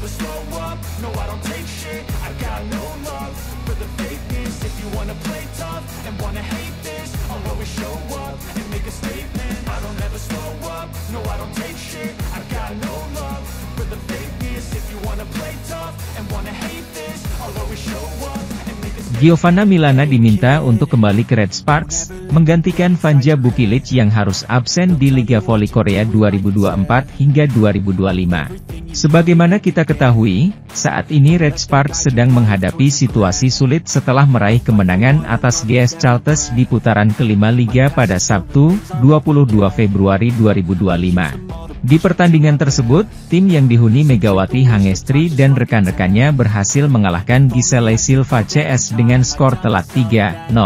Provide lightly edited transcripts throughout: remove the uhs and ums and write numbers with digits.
never slow up, no I don't take shit. I got no love for the fakeness. If you wanna play tough and wanna hate this, I'll always show up and make a statement. I don't ever slow up, no I don't take shit. I got no love for the fakeness. If you wanna play tough and wanna hate this, I'll always show up and make a statement. Giovanna Milana diminta untuk kembali ke Red Sparks, menggantikan Vanja Bukilic yang harus absen di Liga Voli Korea 2024 hingga 2025. Sebagaimana kita ketahui, saat ini Red Sparks sedang menghadapi situasi sulit setelah meraih kemenangan atas GS Chalters di putaran kelima Liga pada Sabtu, 22 Februari 2025. Di pertandingan tersebut, tim yang dihuni Megawati Hangestri dan rekan-rekannya berhasil mengalahkan Giselle Silva CS dengan skor telak 3-0.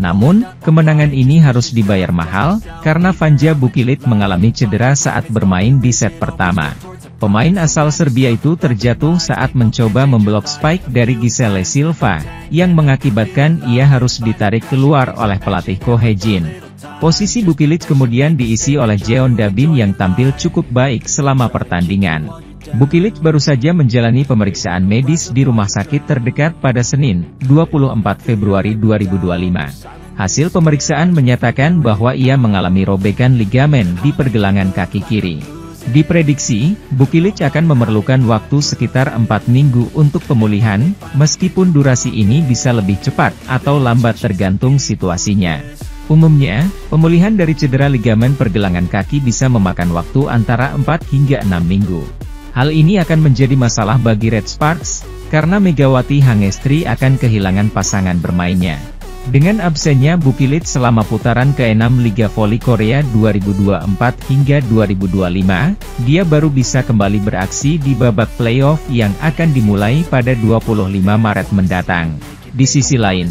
Namun, kemenangan ini harus dibayar mahal, karena Vanja Bukilic mengalami cedera saat bermain di set pertama. Pemain asal Serbia itu terjatuh saat mencoba memblok spike dari Giselle Silva, yang mengakibatkan ia harus ditarik keluar oleh pelatih Ko Hye-jin. Posisi Bukilic kemudian diisi oleh Jeon Da-bin yang tampil cukup baik selama pertandingan. Bukilic baru saja menjalani pemeriksaan medis di rumah sakit terdekat pada Senin, 24 Februari 2025. Hasil pemeriksaan menyatakan bahwa ia mengalami robekan ligamen di pergelangan kaki kiri. Diprediksi, Bukilic akan memerlukan waktu sekitar 4 minggu untuk pemulihan, meskipun durasi ini bisa lebih cepat atau lambat tergantung situasinya. Umumnya, pemulihan dari cedera ligamen pergelangan kaki bisa memakan waktu antara 4 hingga 6 minggu. Hal ini akan menjadi masalah bagi Red Sparks, karena Megawati Hangestri akan kehilangan pasangan bermainnya. Dengan absennya Bukilic selama putaran ke-6 Liga Voli Korea 2024 hingga 2025, dia baru bisa kembali beraksi di babak playoff yang akan dimulai pada 25 Maret mendatang. Di sisi lain,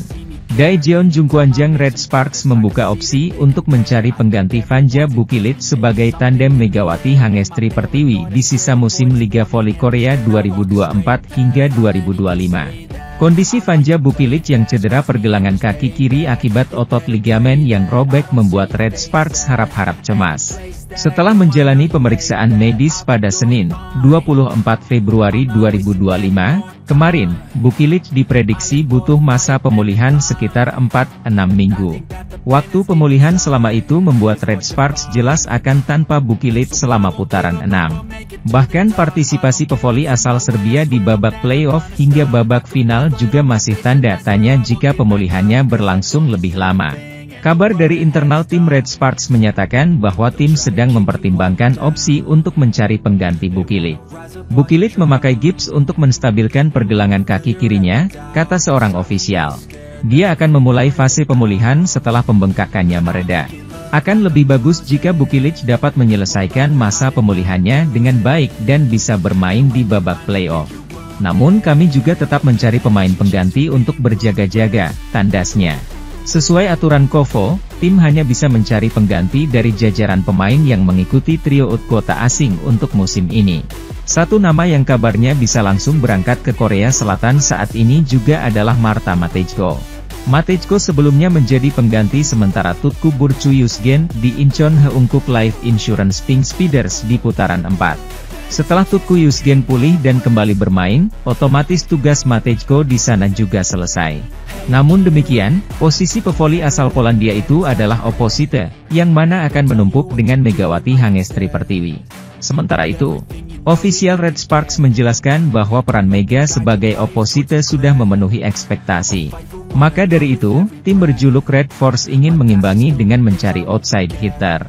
Daejeon Jungkwanjang Red Sparks membuka opsi untuk mencari pengganti Vanja Bukilic sebagai tandem Megawati Hangestri Pertiwi di sisa musim Liga Voli Korea 2024 hingga 2025. Kondisi Vanja Bukilic yang cedera pergelangan kaki kiri akibat otot ligamen yang robek membuat Red Sparks harap-harap cemas. Setelah menjalani pemeriksaan medis pada Senin, 24 Februari 2025, kemarin, Bukilic diprediksi butuh masa pemulihan sekitar 4-6 minggu. Waktu pemulihan selama itu membuat Red Sparks jelas akan tanpa Bukilic selama putaran 6. Bahkan partisipasi pevoli asal Serbia di babak playoff hingga babak final juga masih tanda tanya jika pemulihannya berlangsung lebih lama. Kabar dari internal tim Red Sparks menyatakan bahwa tim sedang mempertimbangkan opsi untuk mencari pengganti Bukilic. Bukilic memakai gips untuk menstabilkan pergelangan kaki kirinya, kata seorang ofisial. Dia akan memulai fase pemulihan setelah pembengkakannya mereda. Akan lebih bagus jika Bukilic dapat menyelesaikan masa pemulihannya dengan baik dan bisa bermain di babak playoff. Namun kami juga tetap mencari pemain pengganti untuk berjaga-jaga, tandasnya. Sesuai aturan KOFO, tim hanya bisa mencari pengganti dari jajaran pemain yang mengikuti trio kota asing untuk musim ini. Satu nama yang kabarnya bisa langsung berangkat ke Korea Selatan saat ini juga adalah Marta Matejko. Matejko sebelumnya menjadi pengganti sementara Tutku Burcu Yusgen di Incheon Heungkuk Life Insurance Pink Speeders di putaran 4. Setelah Tutku Yusgen pulih dan kembali bermain, otomatis tugas Matejko di sana juga selesai. Namun demikian, posisi pevoli asal Polandia itu adalah opposite, yang mana akan menumpuk dengan Megawati Hangestri Pertiwi. Sementara itu, ofisial Red Sparks menjelaskan bahwa peran Mega sebagai opposite sudah memenuhi ekspektasi. Maka dari itu, tim berjuluk Red Force ingin mengimbangi dengan mencari outside hitter.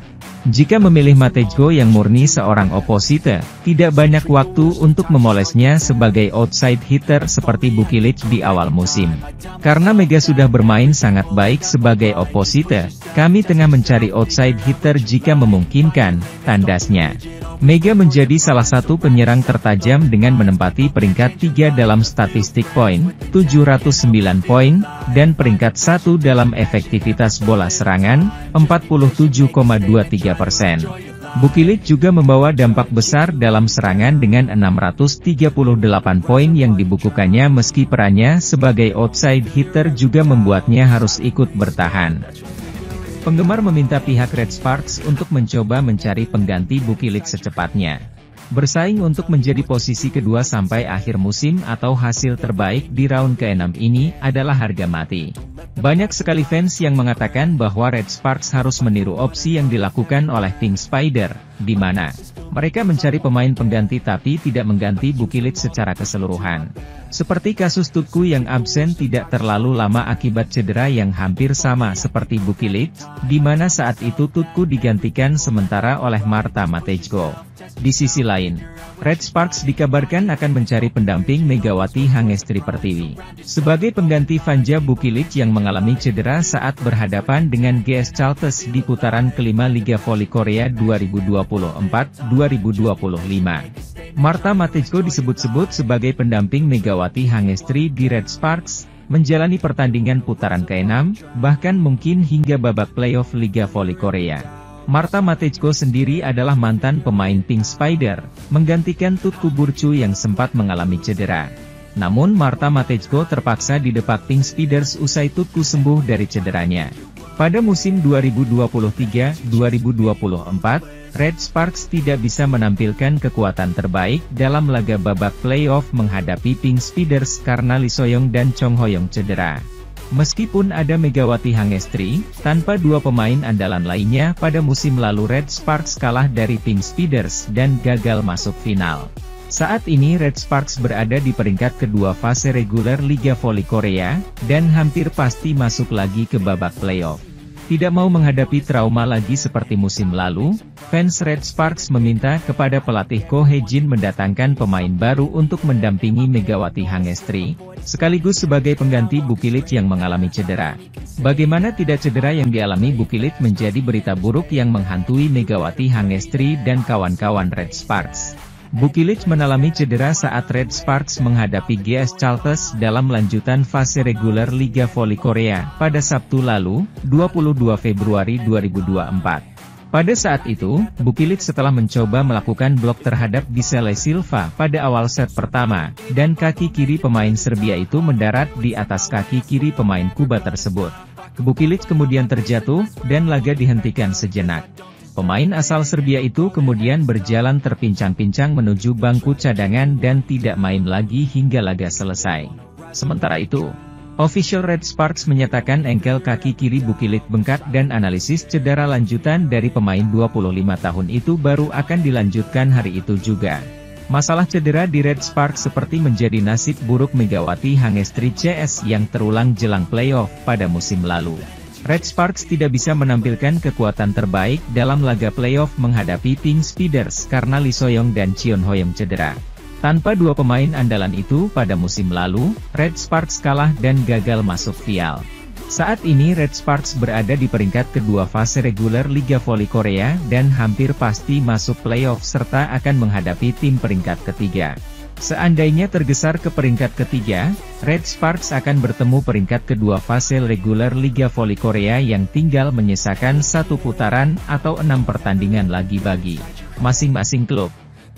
Jika memilih Matejko yang murni seorang opposite, tidak banyak waktu untuk memolesnya sebagai outside hitter seperti Bukilic di awal musim. Karena Mega sudah bermain sangat baik sebagai opposite, kami tengah mencari outside hitter jika memungkinkan, tandasnya. Mega menjadi salah satu penyerang tertajam dengan menempati peringkat 3 dalam statistik poin, 709 poin, dan peringkat 1 dalam efektivitas bola serangan, 47,23%. Bukilic juga membawa dampak besar dalam serangan dengan 638 poin yang dibukukannya meski perannya sebagai outside hitter juga membuatnya harus ikut bertahan. Penggemar meminta pihak Red Sparks untuk mencoba mencari pengganti Bukilic secepatnya. Bersaing untuk menjadi posisi kedua sampai akhir musim atau hasil terbaik di round ke-6 ini adalah harga mati. Banyak sekali fans yang mengatakan bahwa Red Sparks harus meniru opsi yang dilakukan oleh Pink Spider, di mana mereka mencari pemain pengganti tapi tidak mengganti Bukilid secara keseluruhan. Seperti kasus Tutku yang absen tidak terlalu lama akibat cedera yang hampir sama seperti Bukilid, di mana saat itu Tutku digantikan sementara oleh Marta Matejko. Di sisi lain, Red Sparks dikabarkan akan mencari pendamping Megawati Hangestri Pertiwi sebagai pengganti Vanja Bukilid yang mengalami cedera saat berhadapan dengan GS Chalters di putaran kelima Liga Voli Korea 2024-2025. Marta Matejko disebut-sebut sebagai pendamping Megawati Hangestri di Red Sparks, menjalani pertandingan putaran ke-6, bahkan mungkin hingga babak playoff Liga Voli Korea. Marta Matejko sendiri adalah mantan pemain Pink Spider, menggantikan Tutku Burcu yang sempat mengalami cedera. Namun Marta Matejko terpaksa didepak Pink Spiders usai Tutku sembuh dari cederanya. Pada musim 2023-2024, Red Sparks tidak bisa menampilkan kekuatan terbaik dalam laga babak playoff menghadapi Pink Spiders karena Lee Soyoung dan Chong Hoyong cedera. Meskipun ada Megawati Hangestri, tanpa dua pemain andalan lainnya pada musim lalu Red Sparks kalah dari Pink Spiders dan gagal masuk final. Saat ini Red Sparks berada di peringkat kedua fase reguler Liga Voli Korea, dan hampir pasti masuk lagi ke babak playoff. Tidak mau menghadapi trauma lagi seperti musim lalu, fans Red Sparks meminta kepada pelatih Ko Hye-jin mendatangkan pemain baru untuk mendampingi Megawati Hangestri, sekaligus sebagai pengganti Bukilid yang mengalami cedera. Bagaimana tidak cedera yang dialami Bukilid menjadi berita buruk yang menghantui Megawati Hangestri dan kawan-kawan Red Sparks. Bukilid mengalami cedera saat Red Sparks menghadapi GS Chalters dalam lanjutan fase reguler Liga Voli Korea pada Sabtu lalu, 22 Februari 2024. Pada saat itu, Bukilid setelah mencoba melakukan blok terhadap Gisele Silva pada awal set pertama, dan kaki kiri pemain Serbia itu mendarat di atas kaki kiri pemain Kuba tersebut. Bukilid kemudian terjatuh, dan laga dihentikan sejenak. Pemain asal Serbia itu kemudian berjalan terpincang-pincang menuju bangku cadangan dan tidak main lagi hingga laga selesai. Sementara itu, official Red Sparks menyatakan engkel kaki kiri Bukilid bengkak dan analisis cedera lanjutan dari pemain 25 tahun itu baru akan dilanjutkan hari itu juga. Masalah cedera di Red Sparks seperti menjadi nasib buruk Megawati Hangestri CS yang terulang jelang playoff pada musim lalu. Red Sparks tidak bisa menampilkan kekuatan terbaik dalam laga playoff menghadapi Pink Spiders karena Lee Soyoung dan Cheon Hoyong cedera. Tanpa dua pemain andalan itu pada musim lalu, Red Sparks kalah dan gagal masuk final. Saat ini Red Sparks berada di peringkat kedua fase reguler Liga Voli Korea dan hampir pasti masuk playoff serta akan menghadapi tim peringkat ketiga. Seandainya tergeser ke peringkat ketiga, Red Sparks akan bertemu peringkat kedua fase reguler Liga Voli Korea yang tinggal menyisakan satu putaran atau 6 pertandingan lagi bagi masing-masing klub.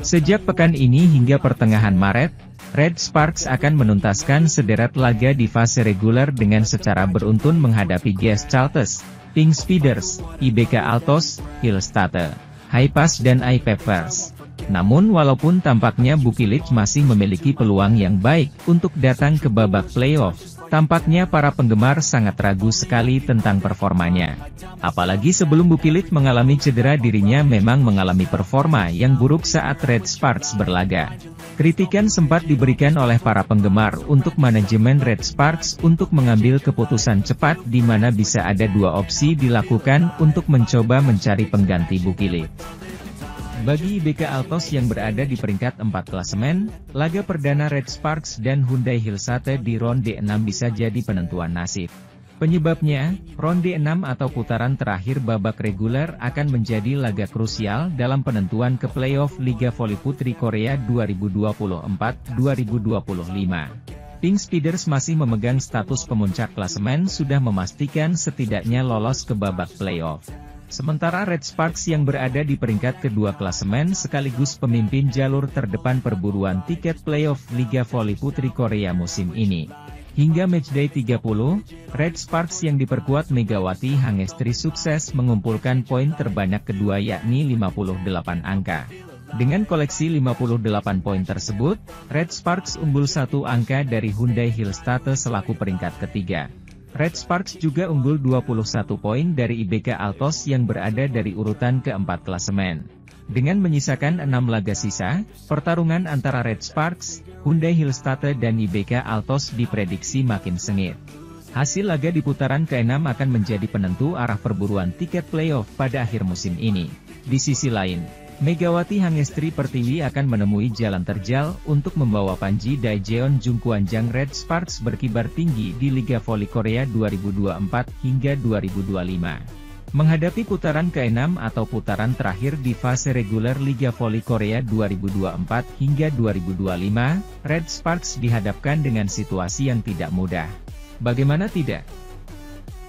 Sejak pekan ini hingga pertengahan Maret, Red Sparks akan menuntaskan sederet laga di fase reguler dengan secara beruntun menghadapi GS Chalters, Pink Spiders, IBK Altos, Hillstatte, Highpass dan iPepers. Namun walaupun tampaknya Bukilid masih memiliki peluang yang baik untuk datang ke babak playoff, tampaknya para penggemar sangat ragu sekali tentang performanya. Apalagi sebelum Bukilid mengalami cedera dirinya memang mengalami performa yang buruk saat Red Sparks berlaga. Kritikan sempat diberikan oleh para penggemar untuk manajemen Red Sparks untuk mengambil keputusan cepat di mana bisa ada dua opsi dilakukan untuk mencoba mencari pengganti Bukilid. Bagi IBK Altos yang berada di peringkat 4 klasemen, laga perdana Red Sparks dan Hyundai Hillstatte di ronde 6 bisa jadi penentuan nasib. Penyebabnya, ronde 6 atau putaran terakhir babak reguler akan menjadi laga krusial dalam penentuan ke playoff Liga Voli Putri Korea 2024-2025. Pink Spiders masih memegang status pemuncak klasemen sudah memastikan setidaknya lolos ke babak playoff. Sementara Red Sparks yang berada di peringkat kedua klasemen sekaligus pemimpin jalur terdepan perburuan tiket playoff Liga Voli Putri Korea musim ini. Hingga matchday 30, Red Sparks yang diperkuat Megawati Hangestri sukses mengumpulkan poin terbanyak kedua yakni 58 angka. Dengan koleksi 58 poin tersebut, Red Sparks unggul 1 angka dari Hyundai Hillstate selaku peringkat ketiga. Red Sparks juga unggul 21 poin dari IBK Altos yang berada dari urutan keempat klasemen. Dengan menyisakan 6 laga sisa, pertarungan antara Red Sparks, Hyundai Hillstate dan IBK Altos diprediksi makin sengit. Hasil laga di putaran ke-6 akan menjadi penentu arah perburuan tiket playoff pada akhir musim ini. Di sisi lain, Megawati Hangestri Pertiwi akan menemui jalan terjal untuk membawa Panji Daejeon Jungkwanjang Red Sparks berkibar tinggi di Liga Voli Korea 2024 hingga 2025. Menghadapi putaran ke-6 atau putaran terakhir di fase reguler Liga Voli Korea 2024 hingga 2025, Red Sparks dihadapkan dengan situasi yang tidak mudah. Bagaimana tidak?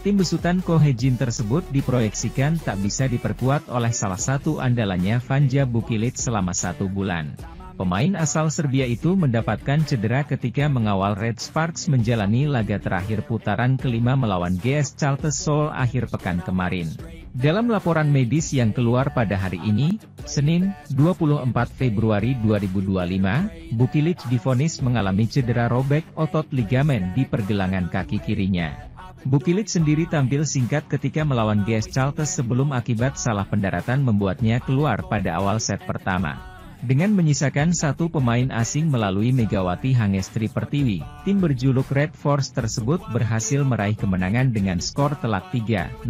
Tim besutan Ko Hye-jin tersebut diproyeksikan tak bisa diperkuat oleh salah satu andalannya Vanja Bukilic selama 1 bulan. Pemain asal Serbia itu mendapatkan cedera ketika mengawal Red Sparks menjalani laga terakhir putaran kelima melawan GS Chalters Seoul akhir pekan kemarin. Dalam laporan medis yang keluar pada hari ini, Senin, 24 Februari 2025, Bukilic divonis mengalami cedera robek otot ligamen di pergelangan kaki kirinya. Bukilic sendiri tampil singkat ketika melawan GS Chalters sebelum akibat salah pendaratan membuatnya keluar pada awal set pertama. Dengan menyisakan 1 pemain asing melalui Megawati Hangestri Pertiwi, tim berjuluk Red Force tersebut berhasil meraih kemenangan dengan skor telak 3-0.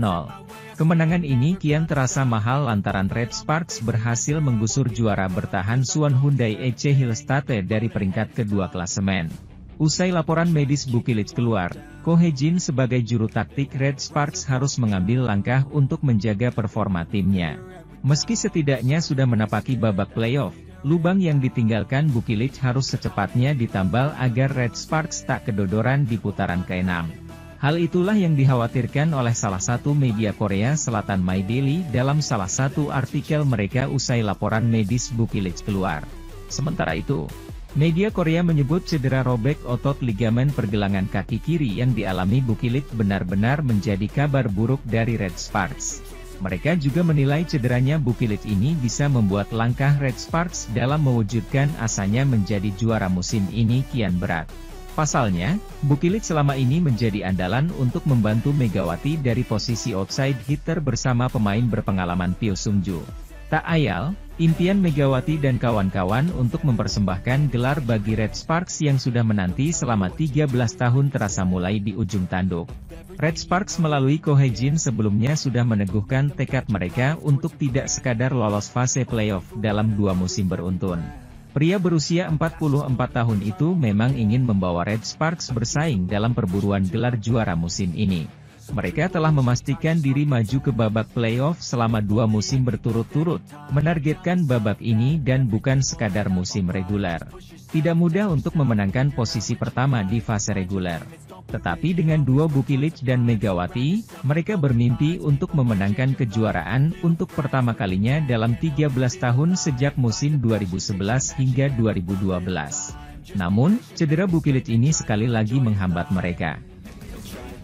Kemenangan ini kian terasa mahal lantaran Red Sparks berhasil menggusur juara bertahan Suwon Hyundai EC Hillstate dari peringkat kedua klasemen. Usai laporan medis Bukilic keluar, Ko Hye-jin sebagai juru taktik Red Sparks harus mengambil langkah untuk menjaga performa timnya. Meski setidaknya sudah menapaki babak playoff, lubang yang ditinggalkan Bukilic harus secepatnya ditambal agar Red Sparks tak kedodoran di putaran ke-6. Hal itulah yang dikhawatirkan oleh salah satu media Korea Selatan My Daily dalam salah satu artikel mereka usai laporan medis Bukilic keluar. Sementara itu, media Korea menyebut cedera robek otot ligamen pergelangan kaki kiri yang dialami Bukilic benar-benar menjadi kabar buruk dari Red Sparks. Mereka juga menilai cederanya Bukilic ini bisa membuat langkah Red Sparks dalam mewujudkan asanya menjadi juara musim ini kian berat. Pasalnya, Bukilic selama ini menjadi andalan untuk membantu Megawati dari posisi outside hitter bersama pemain berpengalaman Pyo Sung-ju. Tak ayal, impian Megawati dan kawan-kawan untuk mempersembahkan gelar bagi Red Sparks yang sudah menanti selama 13 tahun terasa mulai di ujung tanduk. Red Sparks melalui Ko Hye-jin sebelumnya sudah meneguhkan tekad mereka untuk tidak sekadar lolos fase playoff dalam 2 musim beruntun. Pria berusia 44 tahun itu memang ingin membawa Red Sparks bersaing dalam perburuan gelar juara musim ini. Mereka telah memastikan diri maju ke babak playoff selama 2 musim berturut-turut, menargetkan babak ini dan bukan sekadar musim reguler. Tidak mudah untuk memenangkan posisi pertama di fase reguler. Tetapi dengan duo Bukilic dan Megawati, mereka bermimpi untuk memenangkan kejuaraan untuk pertama kalinya dalam 13 tahun sejak musim 2011 hingga 2012. Namun, cedera Bukilic ini sekali lagi menghambat mereka.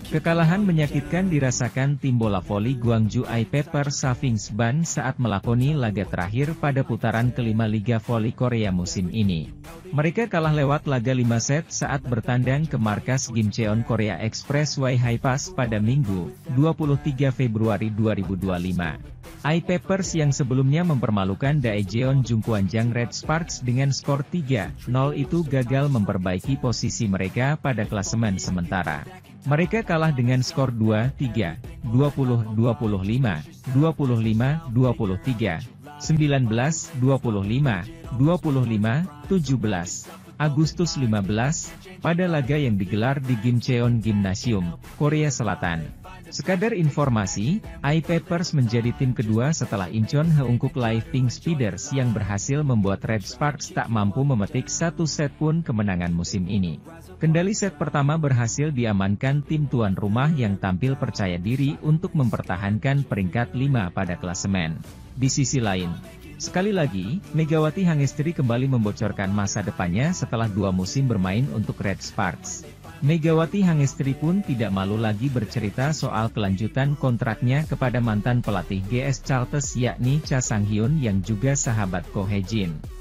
Kekalahan menyakitkan dirasakan tim bola voli Gwangju I-Pepper Savings Ban saat melakoni laga terakhir pada putaran kelima Liga Voli Korea musim ini. Mereka kalah lewat laga 5 set saat bertandang ke markas Gimcheon Korea Expressway Hi-Pass pada Minggu, 23 Februari 2025. I-Peppers yang sebelumnya mempermalukan Daejeon Jungkwanjang Red Sparks dengan skor 3-0 itu gagal memperbaiki posisi mereka pada klasemen sementara. Mereka kalah dengan skor 2-3, 20-25, 25-23, 19-25, 25-17, Agustus 15, pada laga yang digelar di Gimcheon Gymnasium, Korea Selatan. Sekadar informasi, I-Peppers menjadi tim kedua setelah Incheon Heungkuk Live Pink Speeders yang berhasil membuat Red Sparks tak mampu memetik 1 set pun kemenangan musim ini. Kendali set pertama berhasil diamankan tim tuan rumah yang tampil percaya diri untuk mempertahankan peringkat 5 pada klasemen. Di sisi lain, sekali lagi, Megawati Hangestri kembali membocorkan masa depannya setelah 2 musim bermain untuk Red Sparks. Megawati Hangestri pun tidak malu lagi bercerita soal kelanjutan kontraknya kepada mantan pelatih GS Chartes yakni Cha Sang-hyun yang juga sahabat Ko Hye Jin.